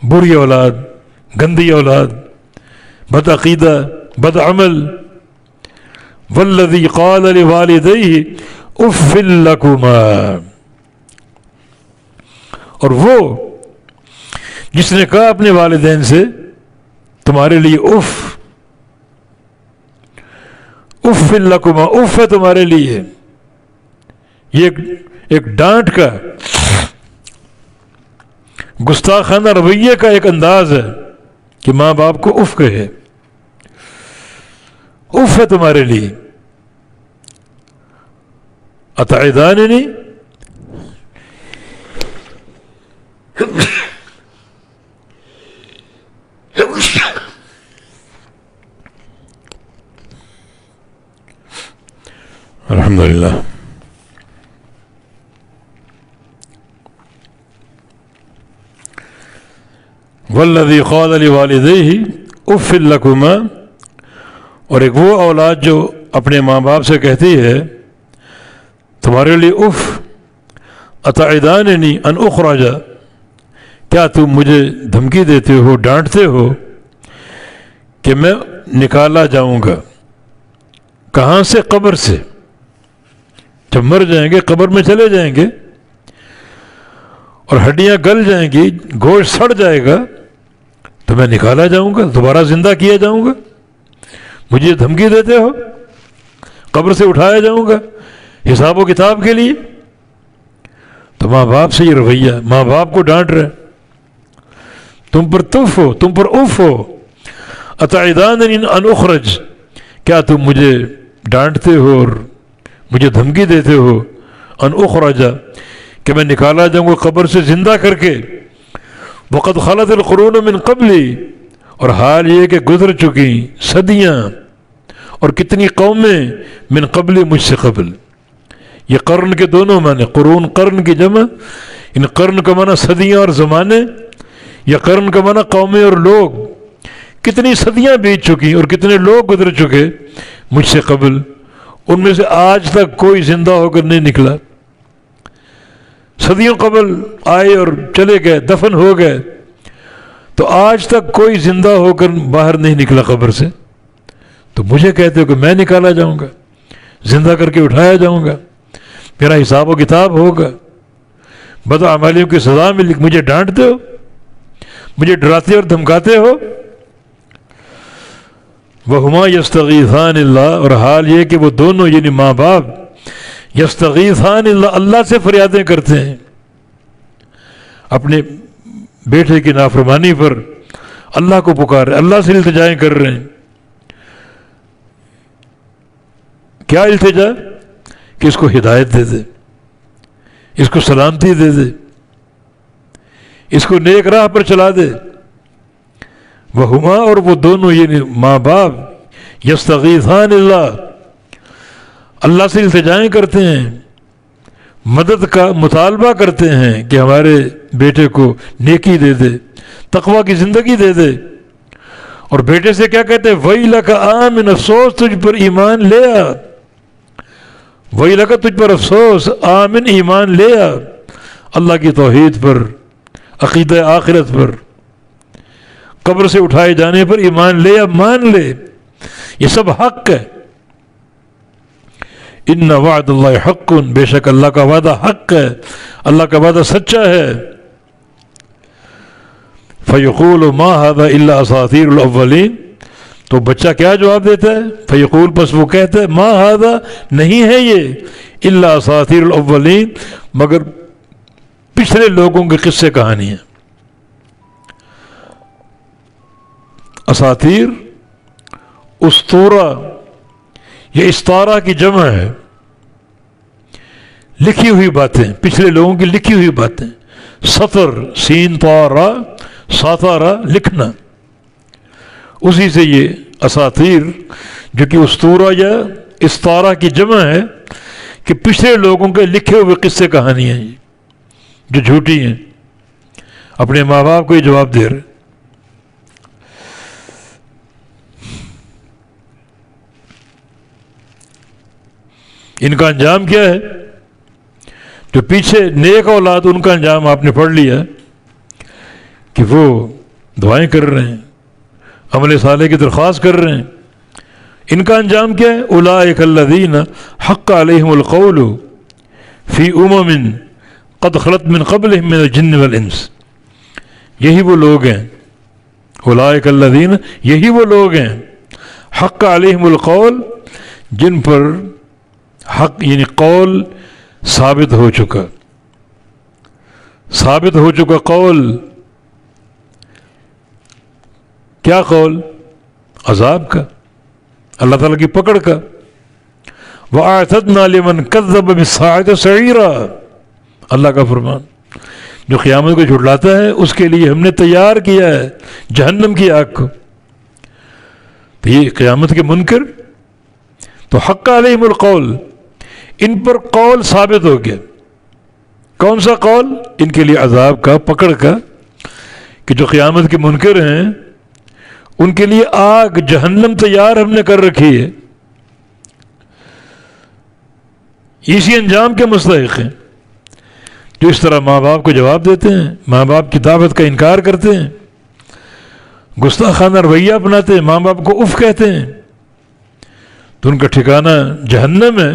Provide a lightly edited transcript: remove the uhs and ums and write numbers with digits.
بری اولاد، گندی اولاد، بد عقیدہ، بد عمل. والذی قال لوالدیہ اف لکما، اور وہ جس نے کہا اپنے والدین سے تمہارے لیے اف، اف لکما، اف ہے تمہارے لیے. یہ ایک ڈانٹ کا، گستاخانہ رویے کا ایک انداز ہے کہ ماں باپ کو اف کہے. اف ہے تمہارے لیے. اتعداننی، الحمدللہ. والذی قال لوالدیہ اف لکما، اور ایک وہ اولاد جو اپنے ماں باپ سے کہتی ہے تمہارے لیے اف. اتعداننی ان اخرج، کیا تم مجھے دھمکی دیتے ہو، ڈانٹتے ہو کہ میں نکالا جاؤں گا. کہاں سے؟ قبر سے. جب مر جائیں گے، قبر میں چلے جائیں گے اور ہڈیاں گل جائیں گی، گوشت سڑ جائے گا، تو میں نکالا جاؤں گا، دوبارہ زندہ کیا جاؤں گا. مجھے دھمکی دیتے ہو، قبر سے اٹھایا جاؤں گا حساب و کتاب کے لیے. تو ماں باپ سے یہ رویہ، ماں باپ کو ڈانٹ رہے، تم پر تف ہو، تم پر اف ہو. اتعداننی ان اخرج، کیا تم مجھے ڈانٹتے ہو اور مجھے دھمکی دیتے ہو ان اخرج، کہ میں نکالا جاؤں گا قبر سے زندہ کر کے. وقد خلت القرون من قبلی، اور حال یہ کہ گزر چکی صدیاں اور کتنی قومیں من قبلی، مجھ سے قبل. یہ قرن کے دونوں معنی، قرون قرن کی جمع، ان قرن کا معنی صدیاں اور زمانے، یا قرن کا معنی قومیں اور لوگ. کتنی صدیاں بیت چکی اور کتنے لوگ گزر چکے مجھ سے قبل، ان میں سے آج تک کوئی زندہ ہو کر نہیں نکلا. صدیوں قبل آئے اور چلے گئے، دفن ہو گئے، تو آج تک کوئی زندہ ہو کر باہر نہیں نکلا قبر سے. تو مجھے کہتے ہو کہ میں نکالا جاؤں گا، زندہ کر کے اٹھایا جاؤں گا، میرا حساب و کتاب ہوگا، بدعمالیوں کی سزا ملے. مجھے ڈانٹتے ہو، مجھے ڈراتے اور دھمکاتے ہو. وَهُمَا يَسْتَغِيثَانِ اللَّهَ، اور حال یہ کہ وہ دونوں یعنی ماں باپ یستغیثان اللہ، اللہ سے فریادیں کرتے ہیں اپنے بیٹے کی نافرمانی پر. اللہ کو پکار رہے، اللہ سے التجائیں کر رہے ہیں. کیا التجا؟ کہ اس کو ہدایت دے دے، اس کو سلامتی دے دے، اس کو نیک راہ پر چلا دے. وہما، اور وہ دونوں یعنی ماں باپ یستغیثان اللہ، اللہ سے التجائیں کرتے ہیں، مدد کا مطالبہ کرتے ہیں کہ ہمارے بیٹے کو نیکی دے دے، تقوی کی زندگی دے دے. اور بیٹے سے کیا کہتے ہیں؟ وَيْلَكَ آمن، افسوس تجھ پر، ایمان لے آ. وَيْلَكَ، تجھ پر افسوس، آمن، ایمان لے آ، اللہ کی توحید پر، عقیدہ آخرت پر، قبر سے اٹھائے جانے پر ایمان لے آ، مان لے، یہ سب حق ہے. ان وعد اللہ حق، بے شک اللہ کا وعدہ حق ہے، اللہ کا وعدہ سچا ہے. فیقول ما ھذا الا اساطیر الاولین، تو بچہ کیا جواب دیتا ہے؟ فیقول، پس وہ کہتا ہے، ما ھذا، نہیں ہے یہ، الا اساطیر الاولین، مگر پچھلے لوگوں کے قصے کہانیاں. اساطیر اسطورہ، یہ استارہ کی جمع ہے، لکھی ہوئی باتیں، پچھلے لوگوں کی لکھی ہوئی باتیں. سطر، سین طارہ، ساتارہ، لکھنا، اسی سے یہ اساطیر، جو کہ اسطورہ یا استارہ کی جمع ہے، کہ پچھلے لوگوں کے لکھے ہوئے قصے کہانیاں ہیں جو جھوٹی ہیں. اپنے ماں باپ کو یہ جواب دے رہے. ان کا انجام کیا ہے؟ جو پیچھے نیک اولاد، ان کا انجام آپ نے پڑھ لیا کہ وہ دعائیں کر رہے ہیں، عمل صالح کی درخواست کر رہے ہیں، ان کا انجام کیا ہے؟ اولئک الذین حق علیہم القول فی امم قد خلت من قبلہم من الجن والانس، یہی وہ لوگ ہیں، اولئک الذین، یہی وہ لوگ ہیں، حق علیہم القول، جن پر حق یعنی قول ثابت ہو چکا، ثابت ہو چکا قول، کیا قول؟ عذاب کا، اللہ تعالیٰ کی پکڑ کا۔ وَأَعْتَدْنَا لِمَنْ كَذَّبَ بِالسَّاعَةِ سَعِيرًا، اللہ کا فرمان، جو قیامت کو جھٹلاتا ہے اس کے لیے ہم نے تیار کیا ہے جہنم کی آگ کو۔ تو یہ قیامت کے منکر، تو حق علیہم القول، ان پر قول ثابت ہو گیا۔ کون سا قول؟ ان کے لیے عذاب کا، پکڑ کا، کہ جو قیامت کے منکر ہیں ان کے لیے آگ جہنم تیار ہم نے کر رکھی ہے، اسی انجام کے مستحق ہیں جو اس طرح ماں باپ کو جواب دیتے ہیں، ماں باپ کی دعوت کا انکار کرتے ہیں، گستاخانہ رویہ اپناتے ہیں، ماں باپ کو اف کہتے ہیں، تو ان کا ٹھکانہ جہنم ہے۔